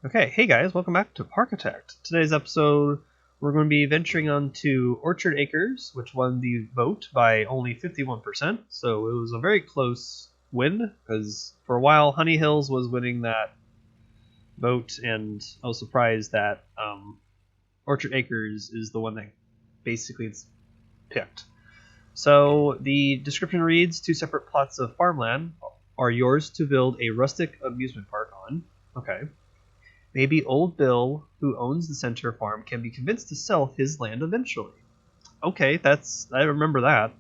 Okay, hey guys, welcome back to Parkitect. Today's episode, we're going to be venturing onto Orchard Acres, which won the vote by only 51%, so it was a very close win, because for a while Honey Hills was winning that vote, and I was surprised that Orchard Acres is the one that basically it's picked. So the description reads, 2 separate plots of farmland are yours to build a rustic amusement park on. Okay. Maybe old Bill, who owns the center farm, can be convinced to sell his land eventually. Okay, I remember that.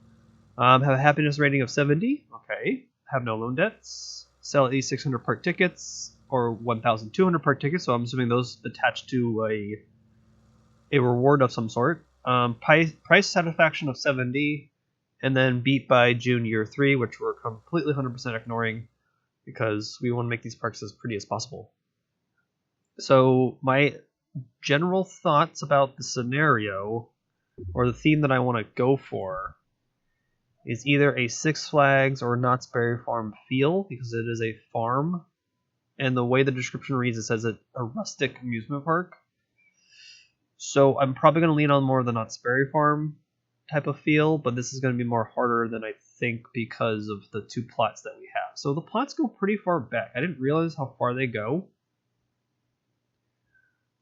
Have a happiness rating of 70. Okay. Have no loan debts. Sell at least 600 park tickets, or 1,200 park tickets, so I'm assuming those attached to a reward of some sort. Price satisfaction of 70, and then beat by June year 3, which we're completely 100% ignoring, because we want to make these parks as pretty as possible. So my general thoughts about the scenario, or the theme that I want to go for, is either a Six Flags or Knott's Berry Farm feel, because it is a farm, and the way the description reads, it says it's a rustic amusement park. So I'm probably going to lean on more of the Knott's Berry Farm type of feel, but this is going to be more harder than I think because of the 2 plots that we have. So the plots go pretty far back. I didn't realize how far they go.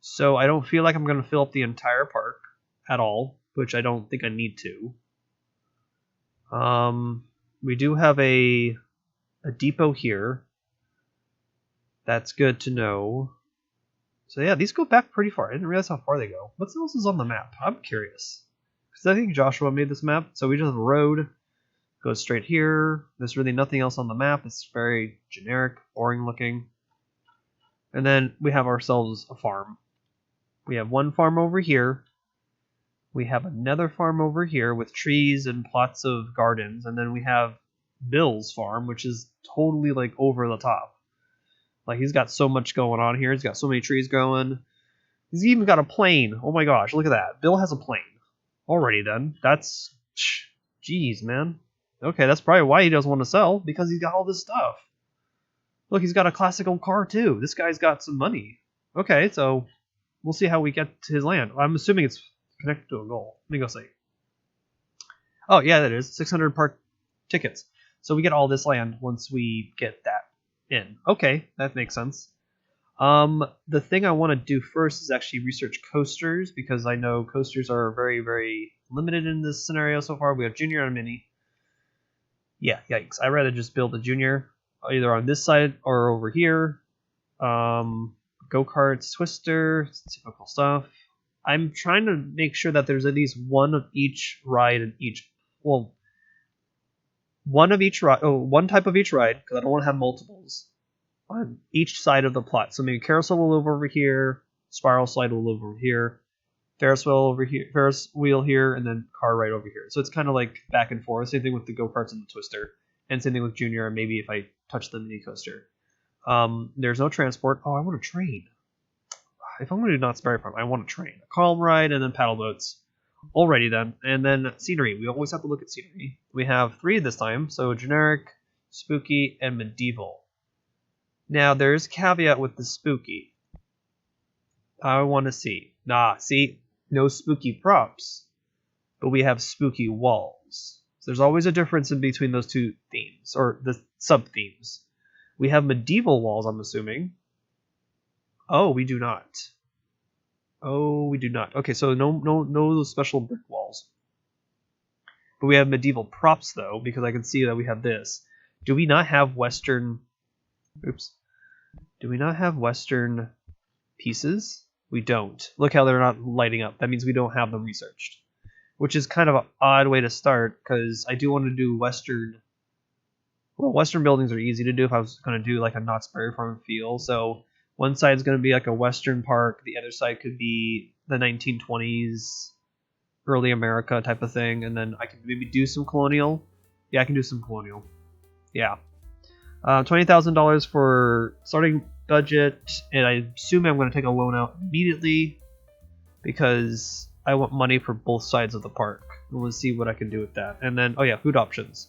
So I don't feel like I'm going to fill up the entire park at all, which I don't think I need to. We do have a depot here. That's good to know. So yeah, these go back pretty far. I didn't realize how far they go. What else is on the map? I'm curious. Because I think Joshua made this map. So we just have a road. Goes straight here. There's really nothing else on the map. It's very generic, boring looking. And then we have ourselves a farm. We have one farm over here. We have another farm over here with trees and plots of gardens. And then we have Bill's farm, which is totally like over the top. Like he's got so much going on here. He's got so many trees growing. He's even got a plane. Oh my gosh, look at that. Bill has a plane. Alrighty then. That's... Jeez, man. Okay, that's probably why he doesn't want to sell. Because he's got all this stuff. Look, he's got a classical car too. This guy's got some money. Okay, so... we'll see how we get to his land. I'm assuming it's connected to a goal. Let me go see. Oh, yeah, that is. 600 park tickets. So we get all this land once we get that in. Okay, that makes sense. The thing I want to do first is actually research coasters, because I know coasters are very, very limited in this scenario so far. We have Junior and Mini. Yeah, yikes. I'd rather just build a Junior, either on this side or over here. Go-karts, Twister, typical stuff. I'm trying to make sure that there's at least one of each ride in each... well, one type of each ride, because I don't want to have multiples, on each side of the plot. So maybe carousel will live over here, spiral slide will live over here, Ferris wheel here, and then car ride over here. So it's kind of like back and forth. Same thing with the go-karts and the Twister. And same thing with Junior, and maybe if I touch the mini coaster. There's no transport. Oh, I want a train. If I'm going to do Knott's Berry Farm, I want a train. A calm ride and then paddle boats. Alrighty then. And then scenery. We always have to look at scenery. We have 3 this time. So generic, spooky, and medieval. Now there's a caveat with the spooky. I want to see. See? No spooky props. But we have spooky walls. So there's always a difference in between those 2 themes. Or the sub-themes. We have medieval walls, I'm assuming. Oh, we do not. Okay, so no special brick walls. But we have medieval props, though, because I can see that we have this. Do we not have Western... oops. Do we not have Western pieces? We don't. Look how they're not lighting up. That means we don't have them researched. Which is kind of an odd way to start, because I do want to do Western... well, Western buildings are easy to do if I was going to do like a Knott's Berry Farm feel. So one side's going to be like a Western park. The other side could be the 1920s, early America type of thing. And then I could maybe do some colonial. Yeah, I can do some colonial. Yeah. $20,000 for starting budget. And I assume I'm going to take a loan out immediately because I want money for both sides of the park. We'll see what I can do with that. And then, oh yeah, food options.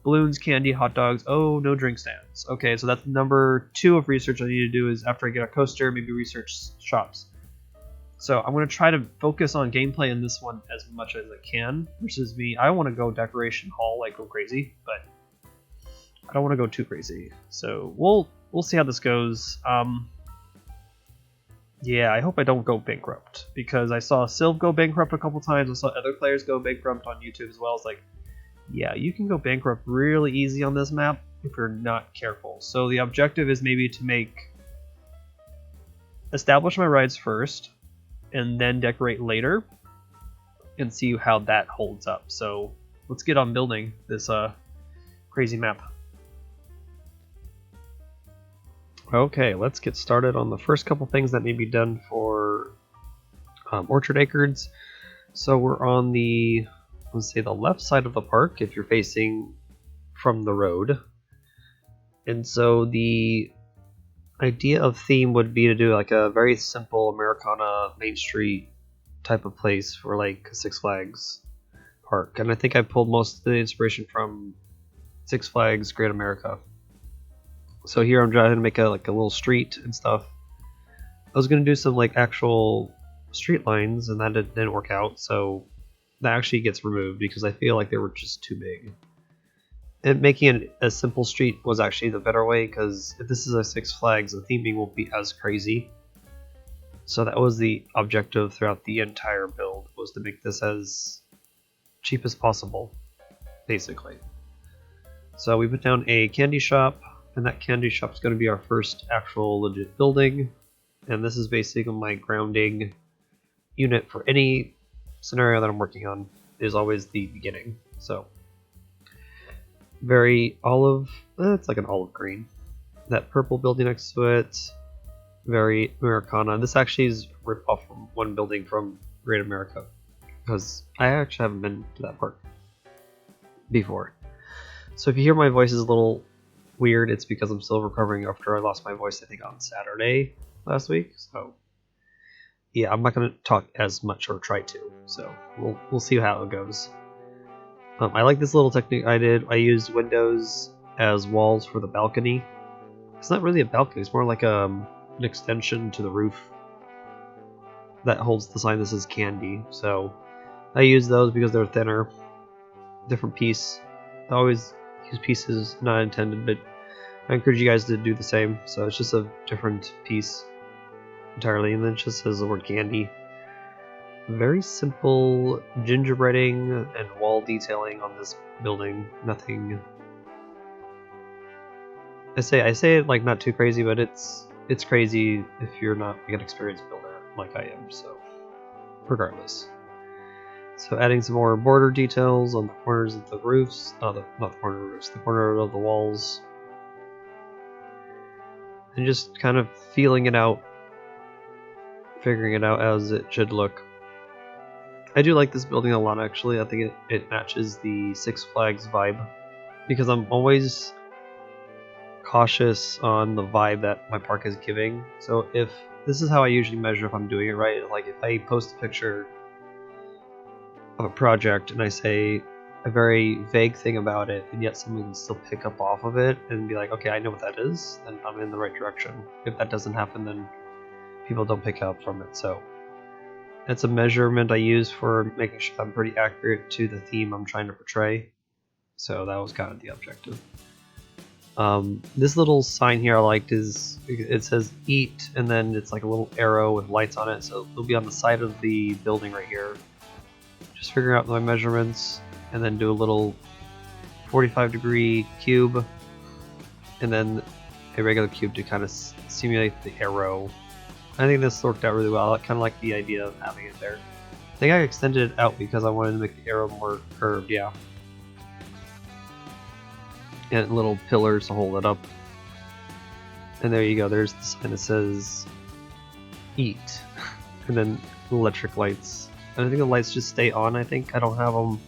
Balloons, candy, hot dogs. Oh, no drink stands. Okay, so that's number 2 of research I need to do is after I get a coaster, maybe research shops. So I'm going to try to focus on gameplay in this one as much as I can versus me. I want to go decoration hall, like go crazy, but I don't want to go too crazy. So we'll see how this goes. Yeah, I hope I don't go bankrupt because I saw Sylv go bankrupt a couple times. I saw other players go bankrupt on YouTube as well. It's like, yeah, you can go bankrupt really easy on this map if you're not careful. So the objective is maybe to establish my rides first and then decorate later and see how that holds up. So let's get on building this crazy map. Okay, let's get started on the first couple things that need to be done for Orchard Acres. So we're on the, let's say, the left side of the park if you're facing from the road. And so the idea of theme would be to do like a very simple Americana Main Street type of place for like Six Flags Park. And I think I pulled most of the inspiration from Six Flags Great America. So here I'm trying to make a little street and stuff. I was going to do some like actual street lines and that didn't work out, so that actually gets removed because I feel like they were just too big. And making it a simple street was actually the better way because if this is a Six Flags, the theming won't be as crazy. So that was the objective throughout the entire build, was to make this as cheap as possible, basically. So we put down a candy shop. And that candy shop is going to be our first actual legit building. And this is basically my grounding unit for any scenario that I'm working on, is always the beginning. So, very olive, it's like an olive green. That purple building next to it, very Americana. This actually is ripped off from one building from Great America, because I actually haven't been to that park before. So if you hear my voice is a little weird, it's because I'm still recovering after I lost my voice, I think, on Saturday last week. So yeah, I'm not going to talk as much, or try to. So we'll see how it goes. I like this little technique I did. I used windows as walls for the balcony. It's not really a balcony, it's more like an extension to the roof that holds the sign that says candy. So I use those because they're thinner, different piece. I always use pieces not intended, but I encourage you guys to do the same. So it's just a different piece entirely, and then it just says the word candy. Very simple gingerbreading and wall detailing on this building. Nothing. I say it like not too crazy, but it's crazy if you're not like an experienced builder like I am. So regardless. So adding some more border details on the corners of the roofs, not the corner of the roofs, the corner of the walls. And just kind of feeling it out, figuring it out as it should look. I do like this building a lot, actually. I think it matches the Six Flags vibe, because I'm always cautious on the vibe that my park is giving. So if this is how I usually measure if I'm doing it right, like if I post a picture of a project and I say a very vague thing about it, and yet someone can still pick up off of it and be like, okay, I know what that is, then I'm in the right direction. If that doesn't happen, then people don't pick up from it. So that's a measurement I use for making sure I'm pretty accurate to the theme I'm trying to portray. So that was kind of the objective. This little sign here I liked is, it says eat, and then it's like a little arrow with lights on it, so it'll be on the side of the building right here. Just figure out my measurements, and then do a little 45-degree cube, and then a regular cube to kind of simulate the arrow. I think this worked out really well. I kind of like the idea of having it there. I think I extended it out because I wanted to make the arrow more curved, yeah. And little pillars to hold it up. And there you go, there's the sign that says eat. And then electric lights. And I think the lights just stay on, I think. I don't have them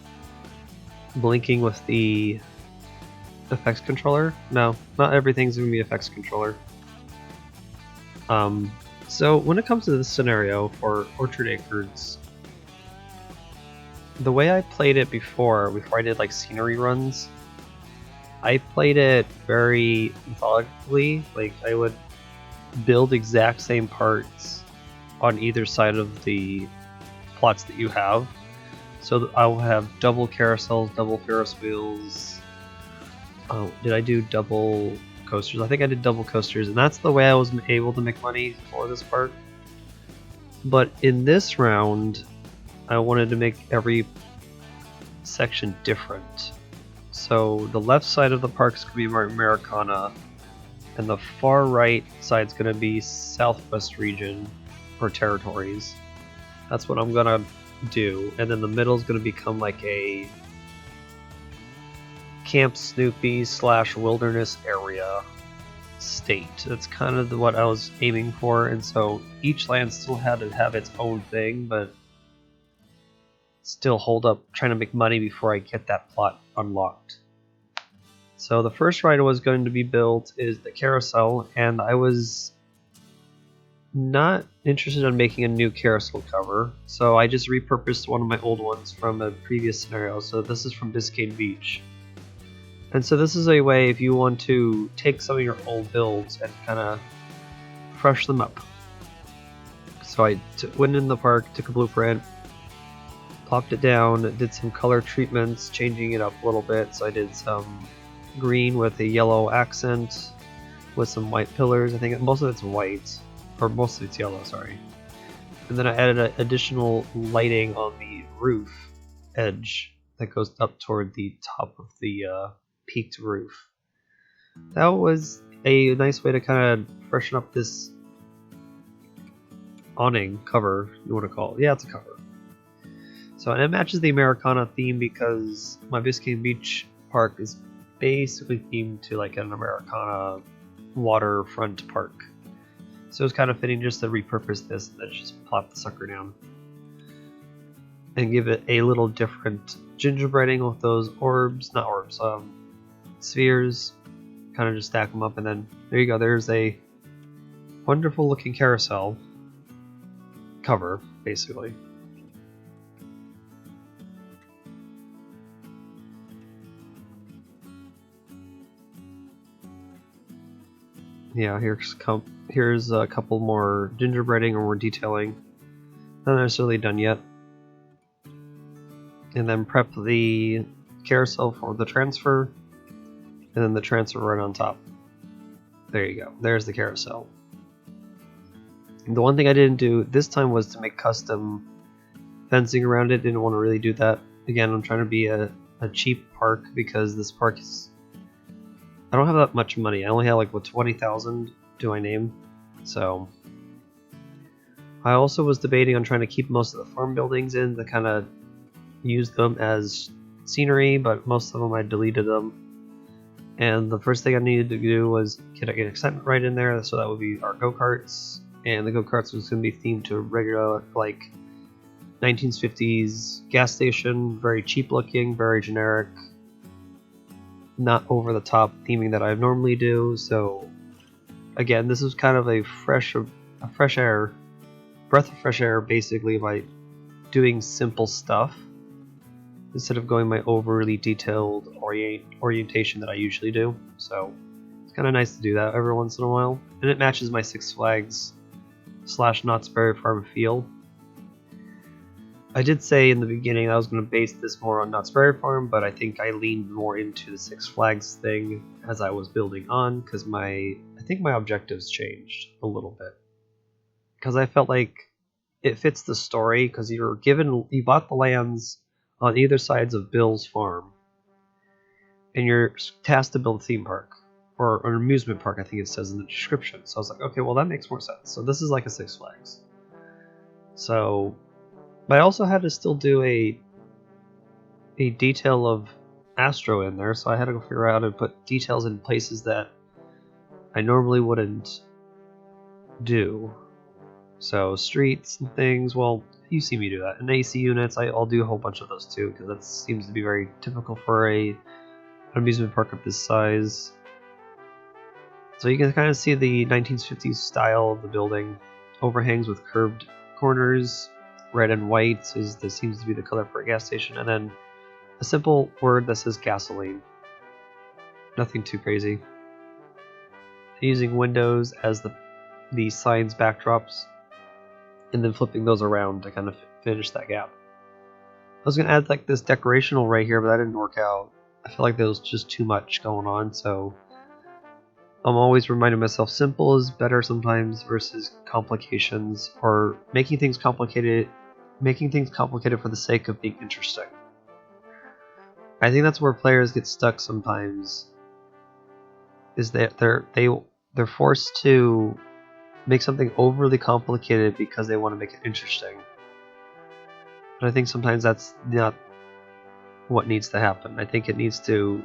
blinking with the effects controller. No, not everything's going to be effects controller. So when it comes to this scenario for Orchard Acres, the way I played it before I did like scenery runs, I played it very methodically. Like, I would build exact same parts on either side of the plots that you have. So I will have double carousels, double Ferris wheels. Oh, did I do double coasters? I think I did double coasters, and that's the way I was able to make money for this park. But in this round, I wanted to make every section different. So the left side of the park is going to be Americana, and the far right side is going to be Southwest region or territories. That's what I'm going to do. And then the middle is going to become like a Camp Snoopy / wilderness area state. That's kind of what I was aiming for, and so each land still had to have its own thing, but still hold up trying to make money before I get that plot unlocked. So the first ride was going to be built is the carousel, and I was not interested in making a new carousel cover, so I just repurposed one of my old ones from a previous scenario. So this is from Biscayne Beach. And so this is a way if you want to take some of your old builds and kind of fresh them up. So I went in the park, took a blueprint, plopped it down, did some color treatments, changing it up a little bit. So I did some green with a yellow accent with some white pillars. I think most of it's white, or most of it's yellow, sorry. And then I added additional lighting on the roof edge that goes up toward the top of the peaked roof. That was a nice way to kind of freshen up this awning cover, you want to call it. Yeah, it's a cover. So, and it matches the Americana theme because my Biscayne Beach park is basically themed to like an Americana waterfront park. So it's kind of fitting just to repurpose this and then just plop the sucker down and give it a little different gingerbreading with those orbs, not orbs, spheres, kind of just stack them up, and then there you go, there's a wonderful looking carousel cover, basically. Yeah, here's a couple more gingerbreading or more detailing. Not necessarily done yet. And then prep the carousel for the transfer, and then the transfer right on top. There you go. There's the carousel. The one thing I didn't do this time was to make custom fencing around it. Didn't want to really do that. Again, I'm trying to be a cheap park because this park is... I don't have that much money. I only have like, what, 20,000 do I name? So... I also was debating on trying to keep most of the farm buildings in to kind of use them as scenery, but most of them I deleted them. And the first thing I needed to do was get an excitement right in there, so that would be our go-karts. And the go-karts was going to be themed to a regular, like, 1950s gas station, very cheap looking, very generic, not over the top theming that I normally do. So again, this is kind of a fresh air, breath of fresh air, basically, by doing simple stuff instead of going my overly detailed orientation that I usually do. So it's kind of nice to do that every once in a while, and it matches my Six Flags / Knott's Berry Farm feel. I did say in the beginning I was going to base this more on Knott's Berry Farm, but I think I leaned more into the Six Flags thing as I was building on, because I think my objectives changed a little bit. Because I felt like it fits the story, because you bought the lands on either sides of Bill's farm, and you're tasked to build a theme park, or an amusement park, I think it says in the description. So I was like, okay, well that makes more sense. So this is like a Six Flags. So... But I also had to still do a detail of Astro in there, so I had to go figure out how to put details in places that I normally wouldn't do. So streets and things, well, you see me do that. And AC units, I'll do a whole bunch of those too, because that seems to be very typical for an amusement park of this size. So you can kind of see the 1950s style of the building. Overhangs with curved corners. Red and white seems to be the color for a gas station, and then a simple word that says gasoline. Nothing too crazy. Using windows as the signs backdrops, and then flipping those around to kind of finish that gap. I was gonna add like this decorational right here, but that didn't work out. I feel like there was just too much going on, so I'm always reminding myself simple is better sometimes versus complications, or making things complicated for the sake of being interesting. I think that's where players get stuck sometimes, is that they're forced to make something overly complicated because they want to make it interesting. But I think sometimes that's not what needs to happen. I think it needs to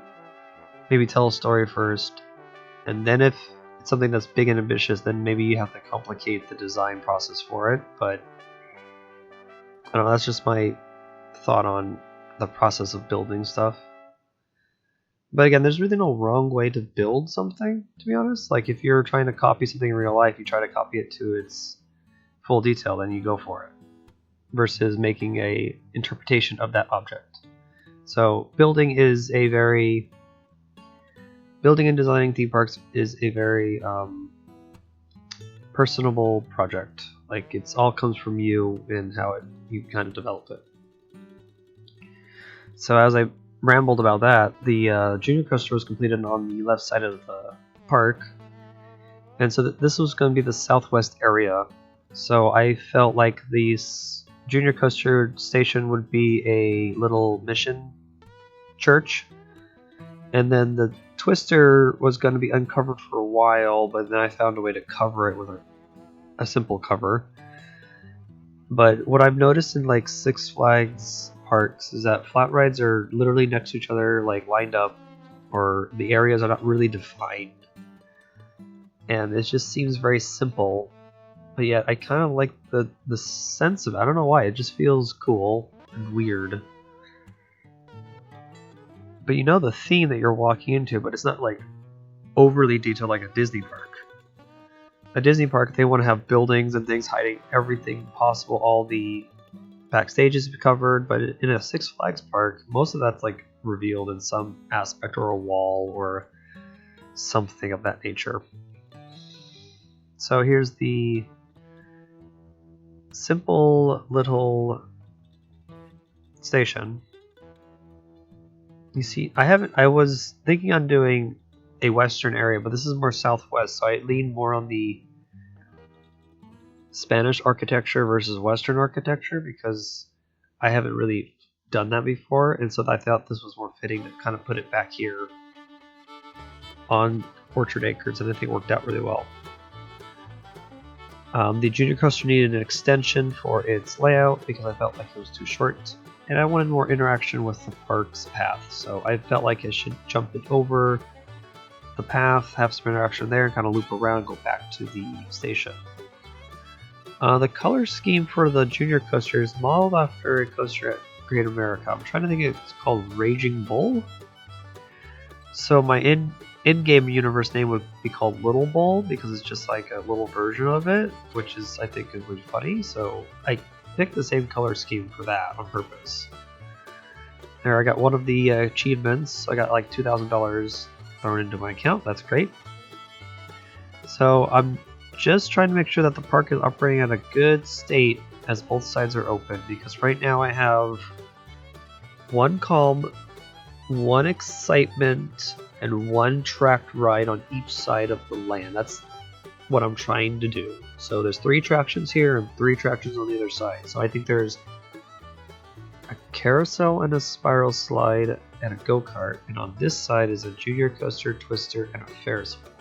maybe tell a story first, and then if it's something that's big and ambitious, then maybe you have to complicate the design process for it. But I don't know, that's just my thought on the process of building stuff. But again, there's really no wrong way to build something, to be honest. Like if you're trying to copy something in real life, you try to copy it to its full detail, then you go for it, versus making a interpretation of that object. So building and designing theme parks is a very personable project. Like it's all comes from you and how you kind of develop it. So as I rambled about that, the junior coaster was completed on the left side of the park, and so this was going to be the southwest area. So I felt like the junior coaster station would be a little mission church, and then the twister was going to be uncovered for a while, but then I found a way to cover it with a simple cover. But what I've noticed in like Six Flags parks is that flat rides are literally next to each other, like lined up, or the areas are not really defined, and it just seems very simple. But yet I kind of like the sense of it. I don't know why, it just feels cool and weird. But you know the theme that you're walking into, but it's not like overly detailed like a Disney park. A Disney park, they want to have buildings and things hiding everything possible, all the backstage is covered, but in a Six Flags park, most of that's like revealed in some aspect, or a wall or something of that nature. So here's the simple little station. You see, I was thinking on doing a western area, but this is more southwest, so I lean more on the Spanish architecture versus Western architecture, because I haven't really done that before, and so I thought this was more fitting to kind of put it back here on Orchard Acres, and I think it worked out really well. The junior coaster needed an extension for its layout because I felt like it was too short, and I wanted more interaction with the park's path, so I felt like I should jump it over the path, have some interaction there, and kind of loop around and go back to the station. The color scheme for the junior coaster is modeled after a coaster at Great America. I'm trying to think, it's called Raging Bull. So my in-game universe name would be called Little Bull, because it's just like a little version of it, which is, I think, is really funny. So I picked the same color scheme for that on purpose. There, I got one of the achievements. I got like $2,000 thrown into my account. That's great. So I'm just trying to make sure that the park is operating at a good state as both sides are open, because right now I have one calm, one excitement, and one tracked ride on each side of the land. That's what I'm trying to do. So there's 3 attractions here and 3 attractions on the other side. So I think there's a carousel and a spiral slide and a go-kart, and on this side is a junior coaster, twister, and a Ferris wheel.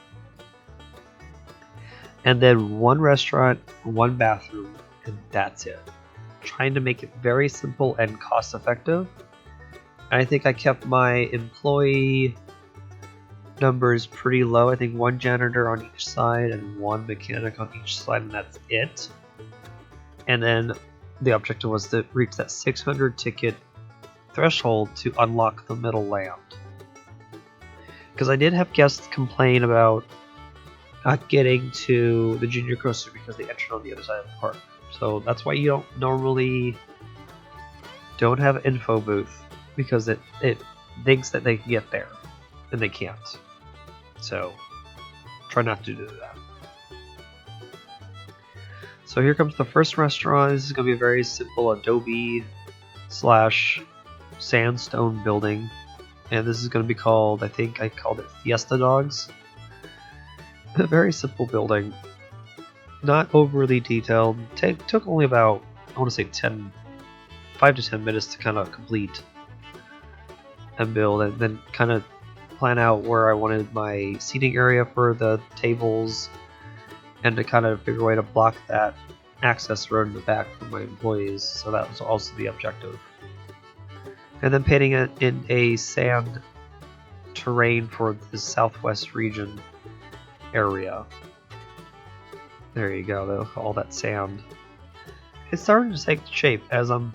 And then 1 restaurant, 1 bathroom, and that's it. Trying to make it very simple and cost effective. I think I kept my employee numbers pretty low. I think 1 janitor on each side and 1 mechanic on each side, and that's it. And then the objective was to reach that 600 ticket threshold to unlock the middle land. Because I did have guests complain about not getting to the junior coaster because they entered on the other side of the park. So that's why you don't have an info booth, because it thinks that they can get there. and they can't. So try not to do that. So here comes the first restaurant. This is going to be a very simple adobe / sandstone building. And this is going to be called, I think I called it Fiesta Dogs. A very simple building. Not overly detailed. Took only about, I want to say 5 to 10 minutes to kind of complete and build, and then kind of plan out where I wanted my seating area for the tables, and to kind of figure a way to block that access road in the back for my employees. So that was also the objective. And then painting it in a sand terrain for the southwest region area. There you go, though, all that sand. It's starting to take shape as I'm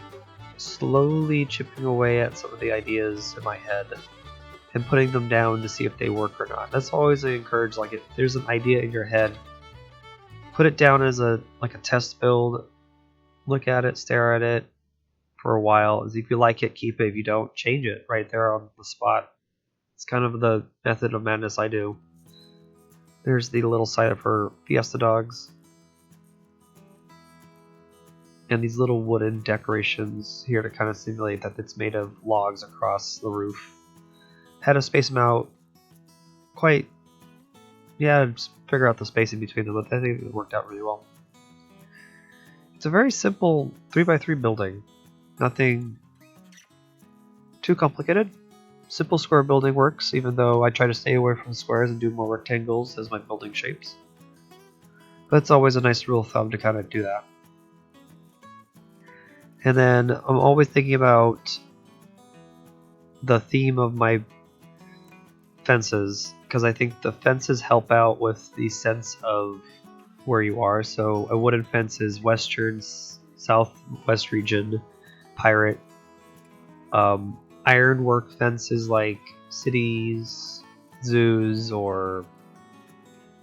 slowly chipping away at some of the ideas in my head and putting them down to see if they work or not. That's always I encourage, like, if there's an idea in your head, put it down as a test build, look at it, stare at it for a while. If you like it, keep it. If you don't, change it right there on the spot. It's kind of the method of madness I do. There's the little side of her Fiesta Dogs. And these little wooden decorations here to kind of simulate that it's made of logs across the roof. Had to space them out quite, just figure out the spacing between them, but I think it worked out really well. It's a very simple 3x3 building. Nothing too complicated. Simple square building works, even though I try to stay away from squares and do more rectangles as my building shapes. But it's always a nice rule of thumb to kind of do that. And then I'm always thinking about the theme of my fences, because I think the fences help out with the sense of where you are. So a wooden fence is western, southwest region, pirate. Ironwork fences like cities, zoos, or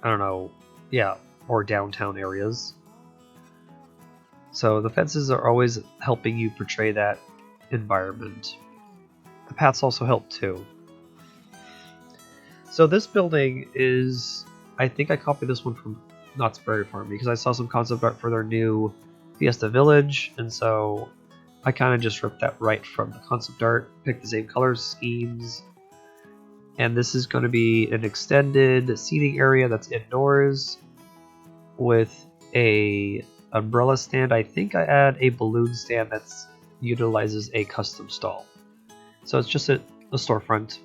I don't know, or downtown areas. So the fences are always helping you portray that environment. The paths also help too. So this building is, I think I copied this one from Knott's Berry Farm because I saw some concept art for their new Fiesta Village, and so I kind of just ripped that right from the concept art, picked the same color schemes, and this is going to be an extended seating area that's indoors with a umbrella stand. I think I add a balloon stand that utilizes a custom stall. So it's just a storefront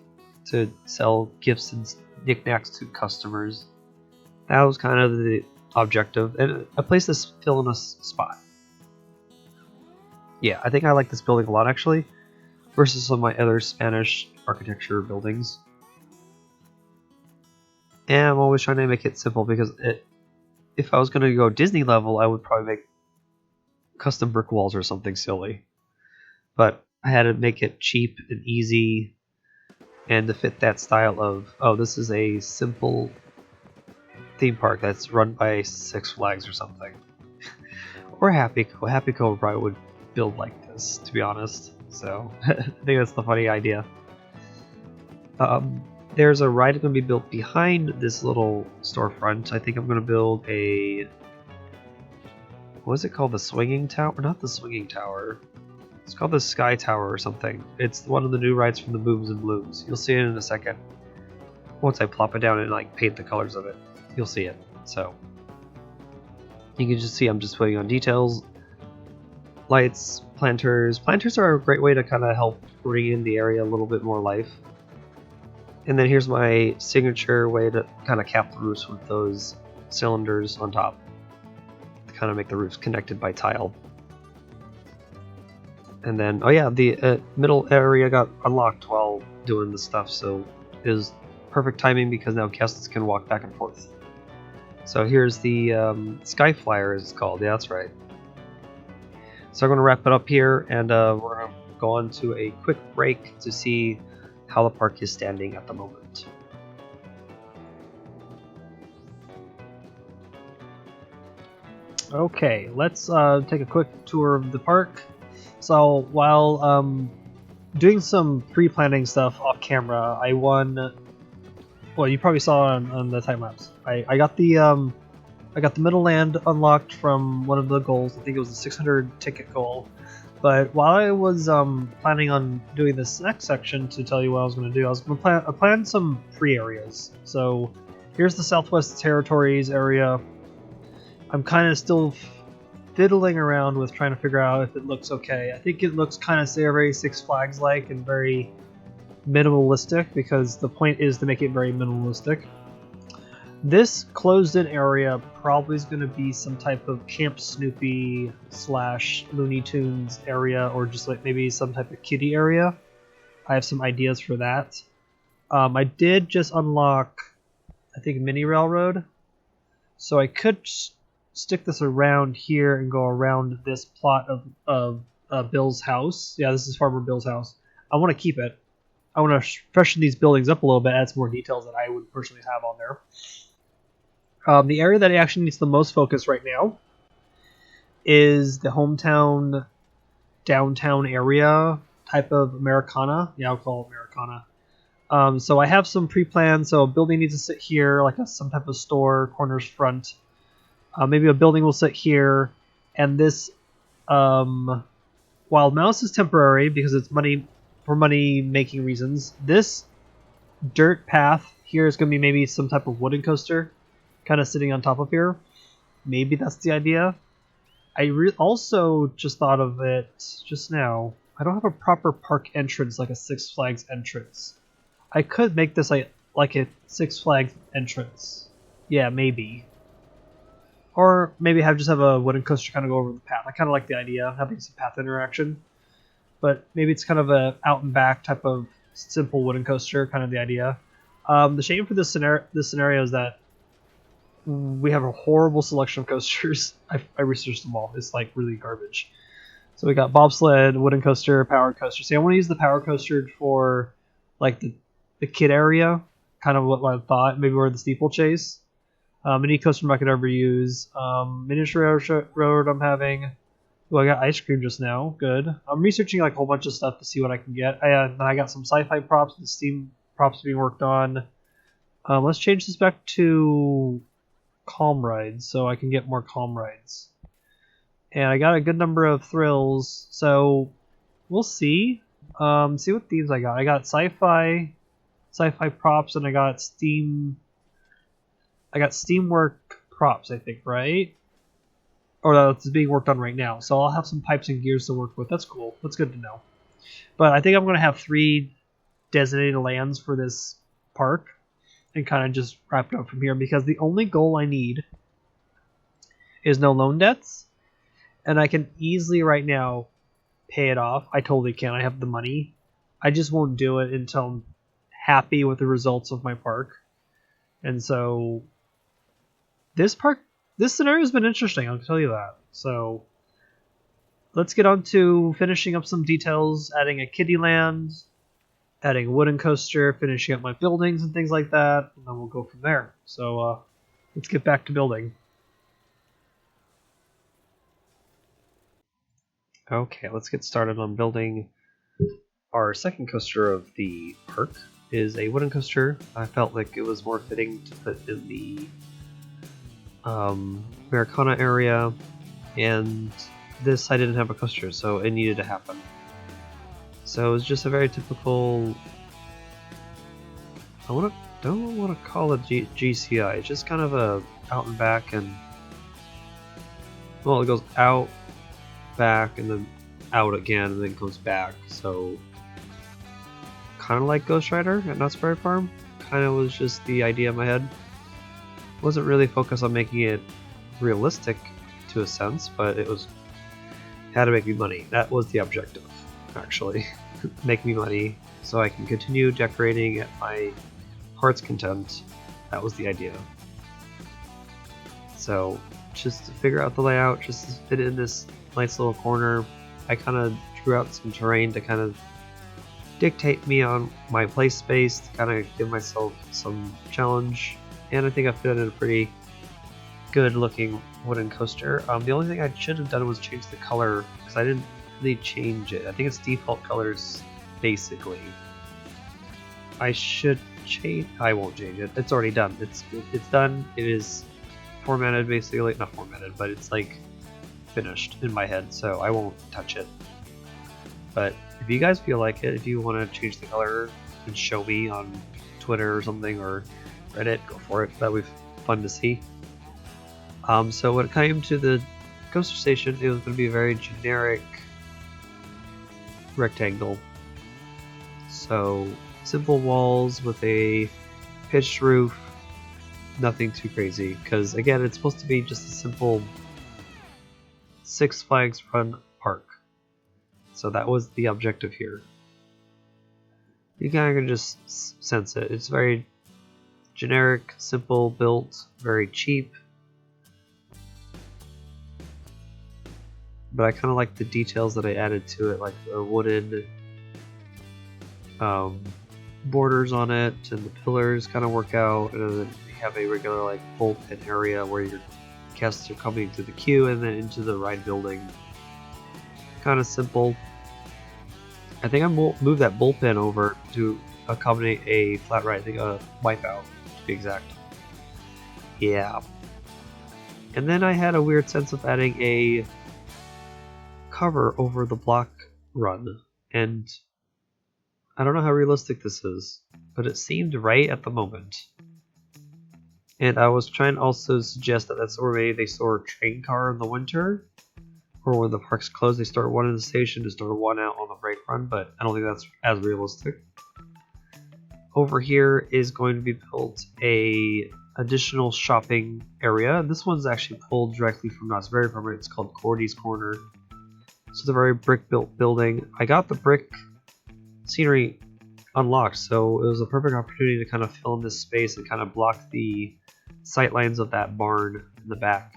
to sell gifts and knickknacks to customers. That was kind of the objective, and I placed this fill in a spot. Yeah, I think I like this building a lot actually, versus some of my other Spanish architecture buildings. And I'm always trying to make it simple because if I was going to go Disney level, I would probably make custom brick walls or something silly. But I had to make it cheap and easy and to fit that style of, oh, this is a simple theme park that's run by Six Flags or something. Or Happy Co. Happy Co probably would build like this, to be honest. So I think that's the funny idea. There's a ride going to be built behind this little storefront. I think I'm going to build a, what is it called? The swinging tower? Not the swinging tower. It's called the Sky Tower or something. It's one of the new rides from the Booms and Blooms. You'll see it in a second. Once I plop it down and like paint the colors of it, you'll see it. So you can just see I'm just putting on details. Lights, planters. Planters are a great way to kind of help bring in the area a little bit more life. And then here's my signature way to kind of cap the roofs with those cylinders on top to kind of make the roofs connected by tile. And then, oh yeah, the middle area got unlocked while doing this stuff, so it was perfect timing because now guests can walk back and forth. So here's the Sky Flyer, as it's called. Yeah, that's right. So I'm going to wrap it up here, and we're going to go on to a quick break to see how the park is standing at the moment. Okay, let's take a quick tour of the park. So while doing some pre-planning stuff off camera, I won well, you probably saw on the time lapse. I got the middle land unlocked from one of the goals. I think it was the 600 ticket goal. But while I was planning on doing this next section to tell you what I was going to do, I was going to plan some free areas. So here's the Southwest Territories area. I'm kind of still fiddling around with trying to figure out if it looks okay. I think it looks kind of very Six Flags like and very minimalistic, because the point is to make it very minimalistic. This closed-in area probably is going to be some type of Camp Snoopy / Looney Tunes area, or just like maybe some type of kiddie area. I have some ideas for that. I did just unlock, I think, Mini Railroad, so I could stick this around here and go around this plot of Bill's house. Yeah, this is Farmer Bill's house. I want to keep it. I want to freshen these buildings up a little bit, add some more details that I would personally have on there. The area that actually needs the most focus right now is the hometown, downtown area type of Americana. Yeah, I'll call it Americana. So I have some pre-planned. So a building needs to sit here, like some type of store, corners front. Maybe a building will sit here. And this Wild Mouse is temporary because it's for money-making reasons. This dirt path here is going to be maybe some type of wooden coaster, kind of sitting on top of here. Maybe that's the idea. I also just thought of it just now. I don't have a proper park entrance like a Six Flags entrance. I could make this like a Six Flags entrance. Yeah, maybe. Or maybe just have a wooden coaster kind of go over the path. I kind of like the idea of having some path interaction. But maybe it's kind of a out and back type of simple wooden coaster, kind of the idea. The shame for this scenario is that we have a horrible selection of coasters. I researched them all. It's like really garbage. So we got bobsled, wooden coaster, powered coaster. See, I want to use the power coaster for like the kid area, kind of what I thought. Maybe we're the steeplechase. Mini coaster I could ever use. Miniature road I'm having. Oh, I got ice cream just now. Good. I'm researching like a whole bunch of stuff to see what I can get. I got some sci-fi props. The steam props being worked on. Let's change this back to calm rides so I can get more calm rides. And I got a good number of thrills, so we'll see. See what themes I got. I got sci-fi props, and I got steamwork props, I think, right? Or that's being worked on right now. So I'll have some pipes and gears to work with. That's cool. That's good to know. But I think I'm going to have 3 designated lands for this park and kind of just wrap it up from here, because the only goal I need is no loan debts, and I can easily right now pay it off. I totally can. I have the money. I just won't do it until I'm happy with the results of my park. And so this scenario has been interesting, I'll tell you that. So let's get on to finishing up some details, adding a kiddie land, adding a wooden coaster, finishing up my buildings and things like that, and then we'll go from there. So let's get back to building. Okay, let's get started on building. Our second coaster of the park is a wooden coaster. I felt like it was more fitting to put in the Americana area, and this I didn't have a coaster, so it needed to happen. So it was just a very typical, don't want to call it GCI, it's just kind of a out and back, and well, it goes out, back, and then out again, and then comes back. So kind of like Ghost Rider at Knott's Berry Farm. Kind of was just the idea in my head. Wasn't really focused on making it realistic to a sense, but it had to make me money. That was the objective, actually. Make me money so I can continue decorating at my heart's content. That was the idea. So just to figure out the layout, just to fit in this nice little corner, I kind of drew out some terrain to kind of dictate me on my play space, to kind of give myself some challenge, and I think I fit in a pretty good looking wooden coaster. The only thing I should have done was change the color, because I didn't really change it. I think it's default colors basically. I should change. I won't change it. It's already done. It's done. It is formatted basically, not formatted, but it's like finished in my head, so I won't touch it. But if you guys feel like it, if you want to change the color and show me on Twitter or something or Reddit, go for it. That would be fun to see. So when it came to the coaster station, it was going to be a very generic rectangle. So simple walls with a pitched roof, nothing too crazy. Because again, it's supposed to be just a simple Six Flags run park. So that was the objective here. You kind of can just sense it. It's very generic, simple, built, very cheap. But I kind of like the details that I added to it, like the wooden borders on it, and the pillars kind of work out. And then you have a regular like bullpen area where your guests are coming to the queue and then into the ride building. Kind of simple. I think I moved that bullpen over to accommodate a flat ride. I think a Wipeout, to be exact. Yeah. And then I had a weird sense of adding a cover over the block run, and I don't know how realistic this is, but it seemed right at the moment. And I was trying to also suggest that that's where maybe they store a train car in the winter, or when the park's closed, they start one in the station to start one out on the break run, but I don't think that's as realistic. Over here is going to be built a additional shopping area. This one's actually pulled directly from Knott's Berry Farm. It's called Cordy's Corner. It's a very brick-built building. I got the brick scenery unlocked, so it was a perfect opportunity to kind of fill in this space and kind of block the sightlines of that barn in the back.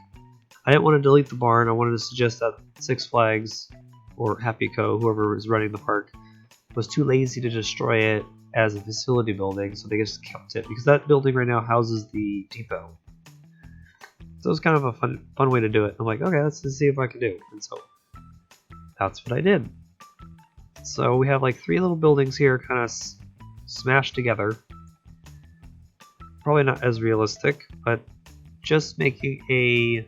I didn't want to delete the barn. I wanted to suggest that Six Flags or Happy Co, whoever was running the park, was too lazy to destroy it as a facility building, so they just kept it, because that building right now houses the depot. So it was kind of a fun way to do it. I'm like, okay, let's see if I can do. And so that's what I did. So we have like 3 little buildings here kind of smashed together. Probably not as realistic, but just making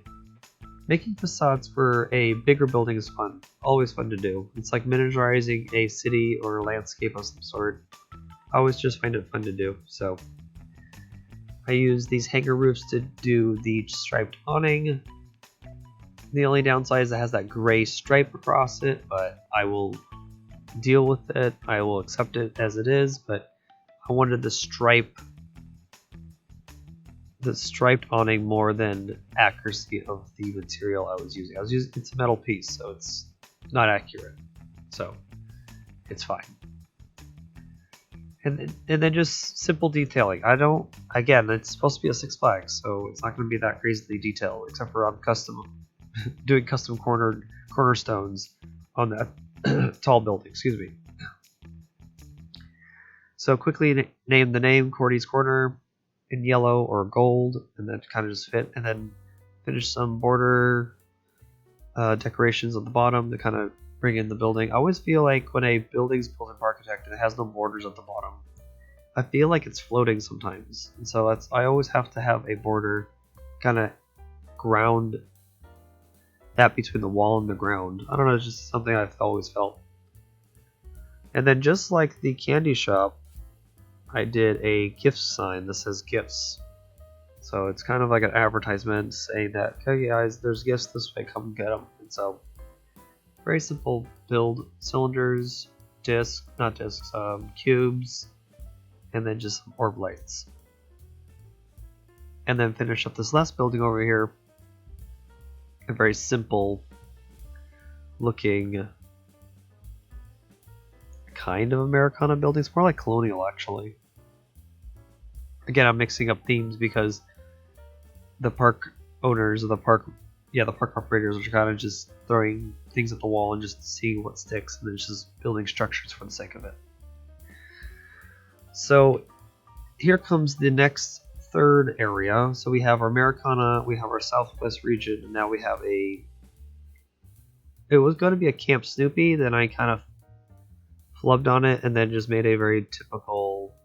facades for a bigger building is fun. Always fun to do. It's like miniaturizing a city or a landscape of some sort. I always just find it fun to do. So I use these hanger roofs to do the striped awning. The only downside is it has that gray stripe across it, but I will deal with it. I will accept it as it is, but I wanted the striped awning more than accuracy of the material I was using. It's a metal piece, so it's not accurate. So it's fine. And then just simple detailing. Again, it's supposed to be a Six Flags, so it's not going to be that crazily detailed, except for on doing custom cornerstones on that tall building. Excuse me. So quickly name the name Cordy's Corner in yellow or gold, and then kind of just fit, and then finish some border decorations at the bottom to kind of bring in the building. I always feel like when a building's built in Parkitect and it has no borders at the bottom, I feel like it's floating sometimes, and so I always have to have a border kind of ground that between the wall and the ground. I don't know, it's just something I've always felt. And then just like the candy shop, I did a gift sign that says gifts. So it's kind of like an advertisement saying that, okay guys, there's gifts this way, come get them. And so very simple build: cylinders, cubes, and then just some orb lights. And then finish up this last building over here. A very simple looking kind of Americana building. It's more like colonial, actually. Again, I'm mixing up themes because the park owners, or the park operators, are kind of just throwing things at the wall and just seeing what sticks, and then just building structures for the sake of it. So here comes the next third area. So we have our Americana, we have our Southwest region, and now we have it was going to be a Camp Snoopy, then I kind of flubbed on it and then just made a very typical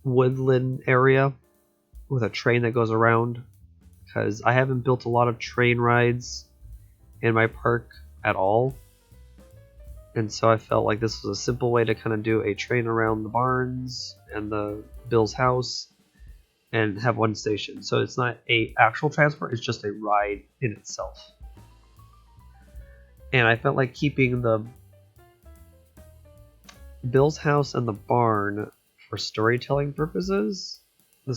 woodland area with a train that goes around, because I haven't built a lot of train rides in my park at all, and so I felt like this was a simple way to kind of do a train around the barns and the Bill's house and have one station. So it's not a actual transport, it's just a ride in itself. And I felt like keeping the Bill's house and the barn for storytelling purposes. The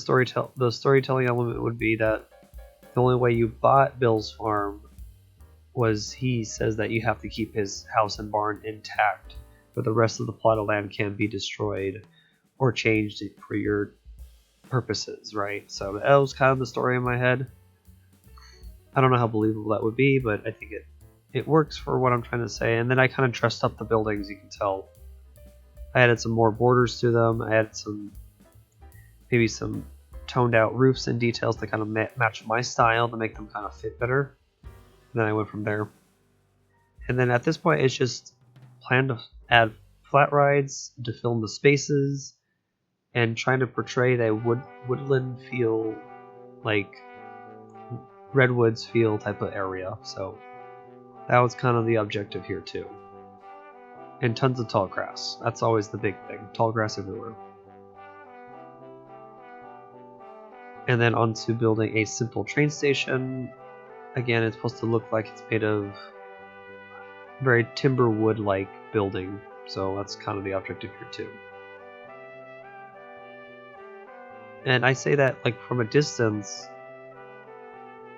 storytelling element would be that the only way you bought Bill's farm was he says that you have to keep his house and barn intact, but the rest of the plot of land can be destroyed or changed for your purposes, right? So that was kind of the story in my head. I don't know how believable that would be, but I think it works for what I'm trying to say. And then I kind of dressed up the buildings, you can tell. I added some more borders to them. I added maybe some toned out roofs and details to kind of match my style to make them kind of fit better. And then I went from there. And then at this point, it's just plan to add flat rides to fill in the spaces and trying to portray that woodland feel, like redwoods feel type of area. So that was kind of the objective here too. And tons of tall grass. That's always the big thing. Tall grass everywhere. And then onto building a simple train station. Again, it's supposed to look like it's made of very timber wood-like building. So that's kind of the objective here too. And I say that like from a distance,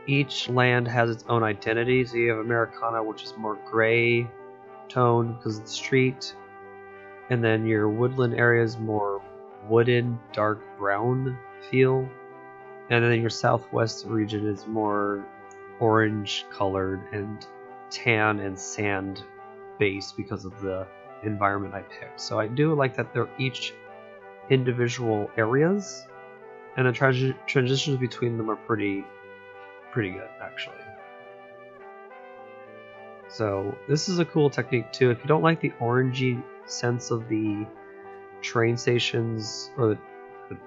each land has its own identity. So you have Americana, which is more gray tone because of the street, and then your woodland area is more wooden, dark brown feel, and then your southwest region is more orange colored and tan and sand based because of the environment I picked. So I do like that they're each individual areas, and the transitions between them are pretty good actually. So this is a cool technique too. If you don't like the orangey sense of the train stations or the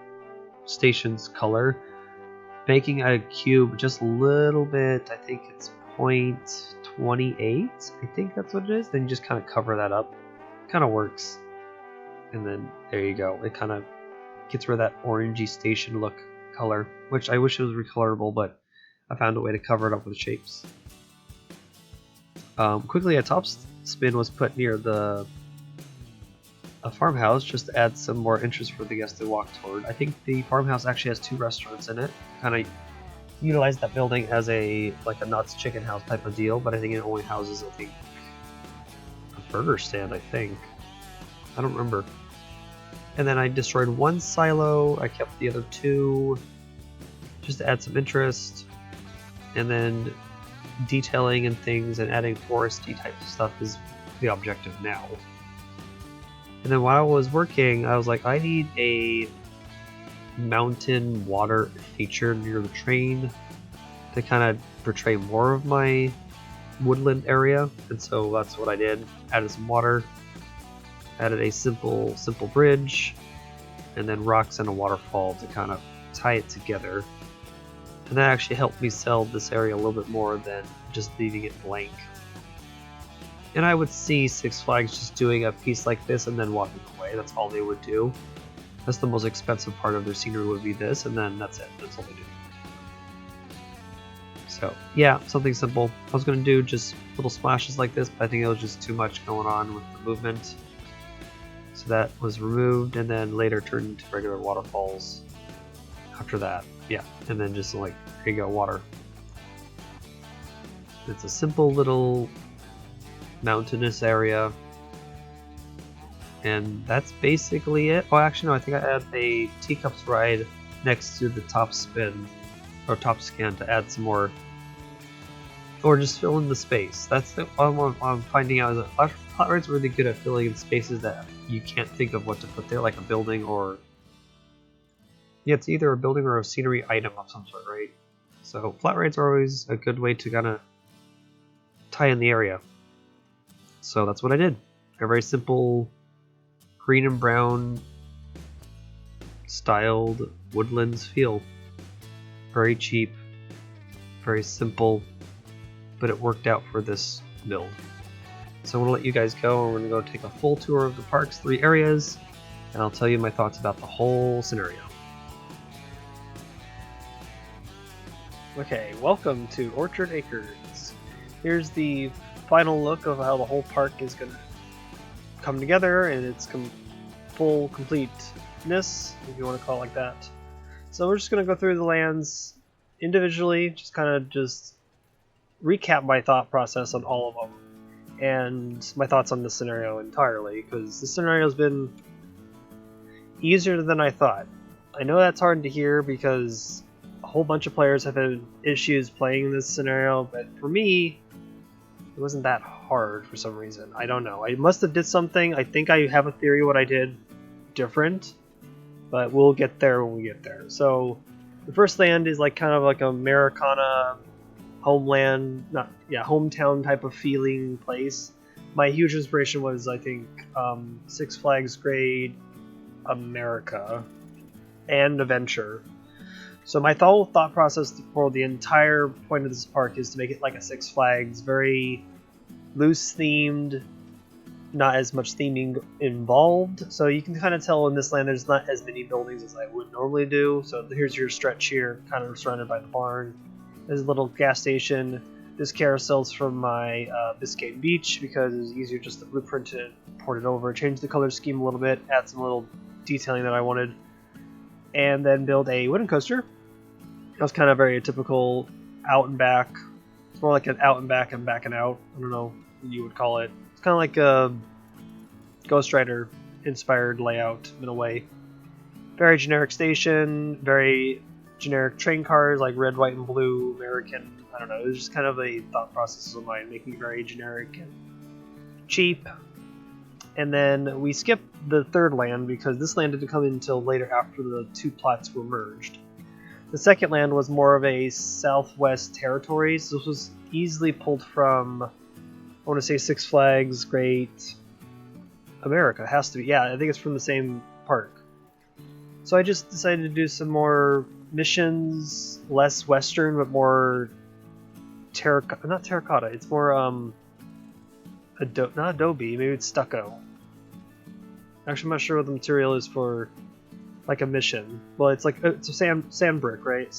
station's color, making a cube just a little bit, I think it's 0.28, I think that's what it is, then you just kind of cover that up. Kind of works. And then there you go. It kind of gets rid of that orangey station look color, which I wish it was recolorable, but I found a way to cover it up with shapes. Quickly, a top spin was put near a farmhouse just to add some more interest for the guests to walk toward. I think the farmhouse actually has 2 restaurants in it. Kind of utilize that building as a Knott's Chicken House type of deal, but I think it only houses, I think, a burger stand, I think. I don't remember. And then I destroyed 1 silo, I kept the other 2 just to add some interest. And then detailing and things and adding foresty type of stuff is the objective now. And then while I was working, I was like, I need a mountain water feature near the train to kind of portray more of my woodland area, and so that's what I did. Added some water, added a simple bridge, and then rocks and a waterfall to kind of tie it together. And that actually helped me sell this area a little bit more than just leaving it blank. And I would see Six Flags just doing a piece like this and then walking away. That's all they would do. That's the most expensive part of their scenery would be this, and then that's it. That's all they do. So yeah, something simple. I was going to do just little splashes like this, but I think it was just too much going on with the movement. So that was removed and then later turned into regular waterfalls after that. Yeah, and then just like, here you go, water. It's a simple little mountainous area. And that's basically it. Oh, actually, no, I think I added a teacups ride next to the top spin, or top scan to add some more, or just fill in the space. That's the what I'm finding out is that flat ride's really good at filling in spaces that you can't think of what to put there, like a building or... Yeah, it's either a building or a scenery item of some sort, right? So flat rides are always a good way to kind of tie in the area. So that's what I did. A very simple green and brown styled Woodlands feel. Very cheap, very simple, but it worked out for this build. So I'm going to let you guys go, and we're going to go take a full tour of the park's 3 areas, and I'll tell you my thoughts about the whole scenario. Okay, welcome to Orchard Acres. Here's the final look of how the whole park is going to come together and its full completeness, if you want to call it like that. So we're just going to go through the lands individually, just kind of just recap my thought process on all of them and my thoughts on this scenario entirely, because this scenario has been easier than I thought. I know that's hard to hear because a whole bunch of players have had issues playing this scenario, but for me, it wasn't that hard for some reason. I don't know. I must have did something. I think I have a theory what I did different, but we'll get there when we get there. So the first land is like kind of like Americana homeland, hometown type of feeling place. My huge inspiration was, I think, Six Flags Great America and Adventure. So my whole thought process for the entire point of this park is to make it like a Six Flags, very loose themed, not as much theming involved. So you can kind of tell in this land there's not as many buildings as I would normally do. So here's your stretch here, kind of surrounded by the barn. There's a little gas station. This carousel's from my Biscayne Beach because it was easier just to blueprint it, port it over, change the color scheme a little bit, add some little detailing that I wanted, and then build a wooden coaster. That was kind of very typical out and back. It's more like an out and back and back and out. I don't know what you would call it. It's kind of like a Ghost Rider inspired layout in a way. Very generic station, very generic train cars like red, white, and blue, American. I don't know. It was just kind of a thought process of mine, making it very generic and cheap. And then we skipped the third land because this land didn't come in until later after the 2 plots were merged. The second land was more of a Southwest territory, so this was easily pulled from, I want to say, Six Flags Great America. It has to be. Yeah, I think it's from the same park. So I just decided to do some more missions, less Western, but more not terracotta. It's more not adobe. Maybe it's stucco. Actually, I'm not sure what the material is for like a mission. Well, it's like it's a sand brick, right?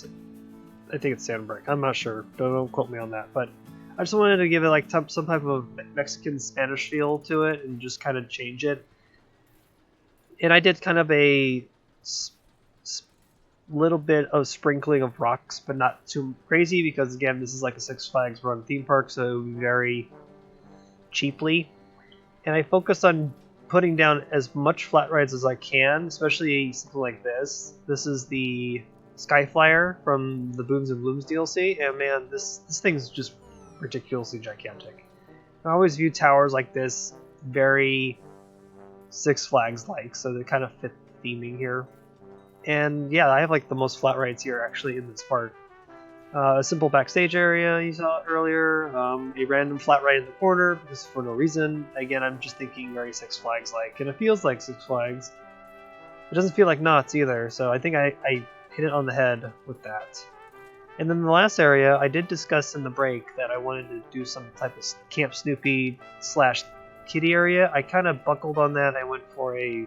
I think it's sand brick. I'm not sure. Don't quote me on that. But I just wanted to give it like some type of Mexican Spanish feel to it and just kind of change it. And I did kind of a little bit of sprinkling of rocks, but not too crazy because, again, this is like a Six Flags run theme park, so very cheaply. And I focused on putting down as much flat rides as I can, especially something like this. This is the Skyflyer from the Booms and Blooms DLC, and man, this thing's just ridiculously gigantic. I always view towers like this very Six Flags-like, so they kind of fit theming here. And yeah, I have like the most flat rides here actually in this park. A simple backstage area you saw earlier, a random flat ride in the corner, just for no reason. Again, I'm just thinking very Six Flags-like, and it feels like Six Flags. It doesn't feel like Knott's either, so I think I hit it on the head with that. And then the last area, I did discuss in the break that I wanted to do some type of Camp Snoopy / kiddie area. I kind of buckled on that. I went for a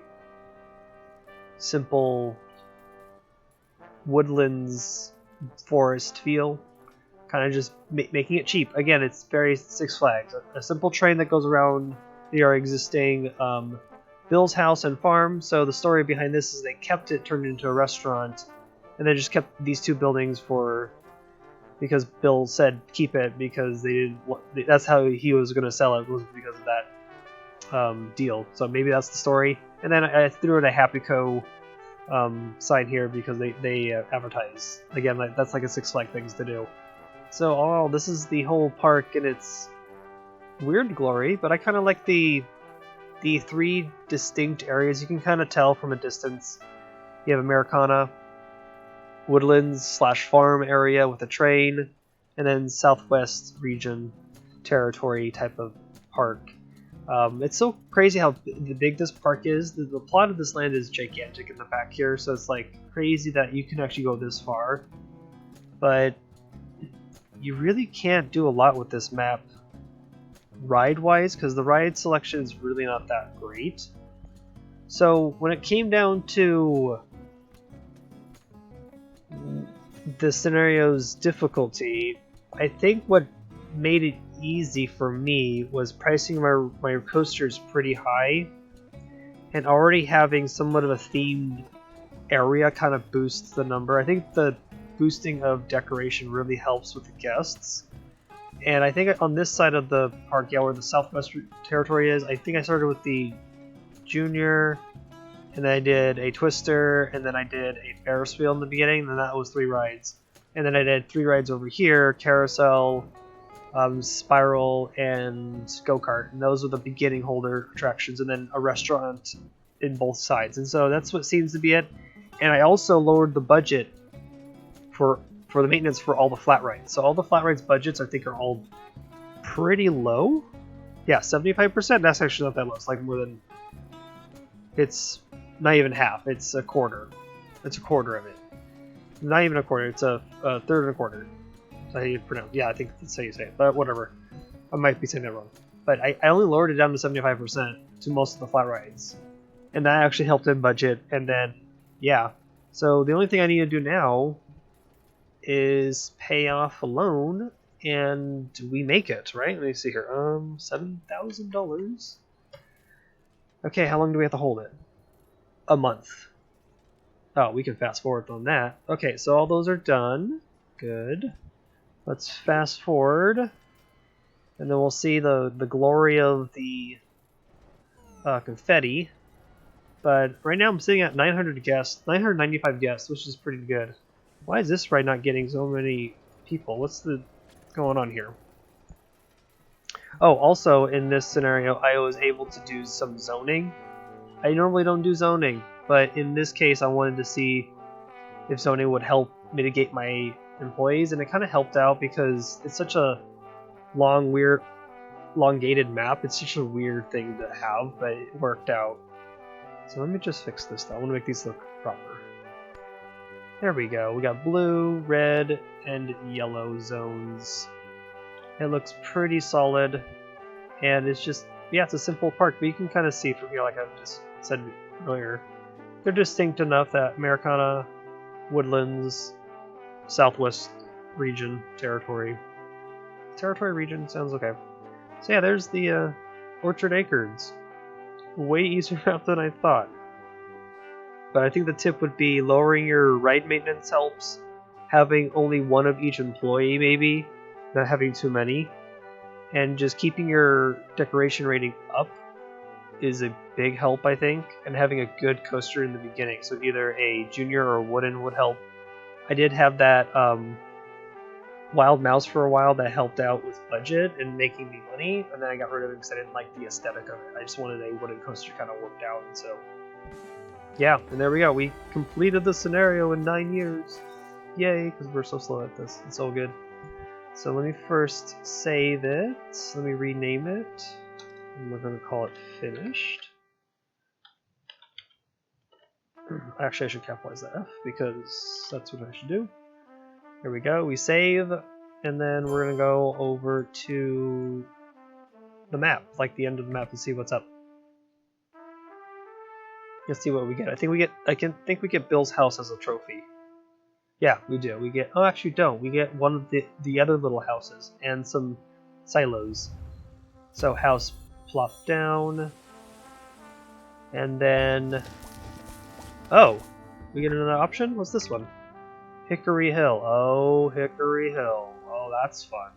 simple Woodlands forest feel, kind of just making it cheap. Again, it's very Six Flags. A simple train that goes around your existing Bill's house and farm. So the story behind this is they kept it, turned it into a restaurant, and they just kept these 2 buildings because Bill said keep it because that's how he was going to sell it, was because of that deal. So maybe that's the story. And then I threw in a Happy Co sign here because they advertise. Again, that's like a Six Flags things to do. So this is the whole park in its weird glory, but I kind of like the 3 distinct areas. You can kind of tell from a distance. You have Americana, Woodlands / farm area with a train, and then Southwest region territory type of park. It's so crazy how big this park is. The plot of this land is gigantic in the back here, so it's like crazy that you can actually go this far. But you really can't do a lot with this map ride-wise, because the ride selection is really not that great. So when it came down to the scenario's difficulty, I think what made it easy for me was pricing my coasters pretty high, and already having somewhat of a themed area kind of boosts the number. I think the boosting of decoration really helps with the guests. And I think on this side of the park, yeah, where the Southwest Territory is, I think I started with the Junior, and then I did a Twister, and then I did a Ferris wheel in the beginning, and then that was 3 rides. And then I did 3 rides over here, Carousel, Spiral, and Go-Kart, and those are the beginning holder attractions, and then a restaurant in both sides. And so that's what seems to be it. And I also lowered the budget for the maintenance for all the flat rides. So all the flat rides budgets I think are all pretty low. Yeah, 75%. That's actually not that low. It's like more than... It's not even half. It's a quarter. It's a quarter of it. Not even a quarter. It's a third and a quarter. That's how you pronounce it. Yeah, I think that's how you say it. But whatever. I might be saying that wrong. But I only lowered it down to 75% to most of the flat rides. And that actually helped in budget. And then, yeah. So the only thing I need to do now is pay off a loan, and we make it, right? Let me see here. $7,000. Okay, how long do we have to hold it? A month. Oh, we can fast forward on that. Okay, so all those are done. Good. Let's fast forward, and then we'll see the glory of the confetti. But right now I'm sitting at 995 guests, which is pretty good. Why is this ride not getting so many people? What's going on here? Oh, also in this scenario, I was able to do some zoning. I normally don't do zoning, but in this case, I wanted to see if zoning would help mitigate my employees, and it kind of helped out because it's such a long, weird, elongated map. It's such a weird thing to have, but it worked out. So let me just fix this though. I want to make these look proper. There we go. We got blue, red, and yellow zones. It looks pretty solid, and it's just, yeah, it's a simple park, but you can kind of see from here, like I just said earlier, they're distinct enough that Americana, Woodlands, Southwest region, territory region sounds okay. So yeah, there's the Orchard Acres. Way easier map than I thought. But I think the tip would be lowering your ride maintenance helps, having only one of each employee maybe, not having too many, and just keeping your decoration rating up is a big help, I think, and having a good coaster in the beginning. So either a Junior or a Wooden would help. I did have that Wild Mouse for a while that helped out with budget and making me money, and then I got rid of it because I didn't like the aesthetic of it. I just wanted a wooden coaster kind of worked out, and so yeah, and there we go. We completed the scenario in 9 years. Yay, because we're so slow at this. It's all good. So let me first save it. Let me rename it. And we're going to call it finished. Actually, I should capitalize the F because that's what I should do. Here we go. We save, and then we're going to go over to the map, like the end of the map, and see what's up. Let's see what we get. I think we get Bill's house as a trophy. Yeah, we do. We get... Oh, actually, don't. We get one of the other little houses and some silos. So house plop down, and then... Oh, we get another option? What's this one? Hickory Hill. Oh, Hickory Hill. Oh, that's fun.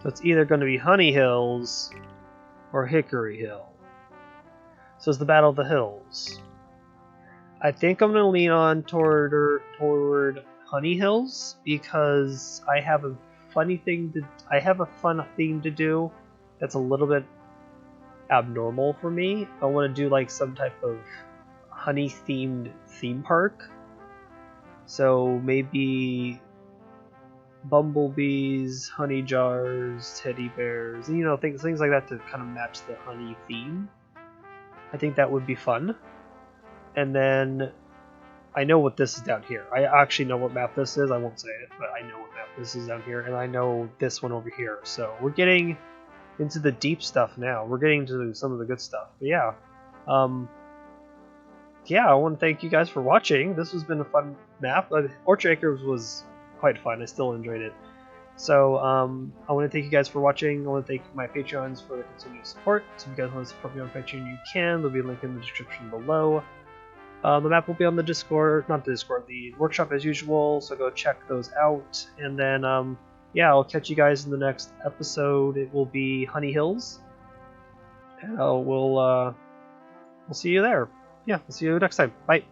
So it's either going to be Honey Hills or Hickory Hill. So it's the Battle of the Hills. I think I'm going to lean on toward Honey Hills because I have a fun thing to do that's a little bit abnormal for me. I want to do like some type of honey themed theme park. So maybe bumblebees, honey jars, teddy bears, you know, things like that to kind of match the honey theme. I think that would be fun. And then I know what this is down here. I actually know what map this is. I won't say it, but I know what map this is down here, and I know this one over here. So we're getting into the deep stuff now. We're getting to some of the good stuff. But yeah, yeah, I want to thank you guys for watching. This has been a fun map. Orchard Acres was quite fun. I still enjoyed it. So I want to thank you guys for watching. I want to thank my Patreons for the continued support. So if you guys want to support me on Patreon, you can. There'll be a link in the description below. The map will be on the Discord, not the Discord, the workshop as usual, so go check those out. And then, yeah, I'll catch you guys in the next episode. It will be Honey Hills. And we'll see you there. Yeah, we'll see you next time. Bye.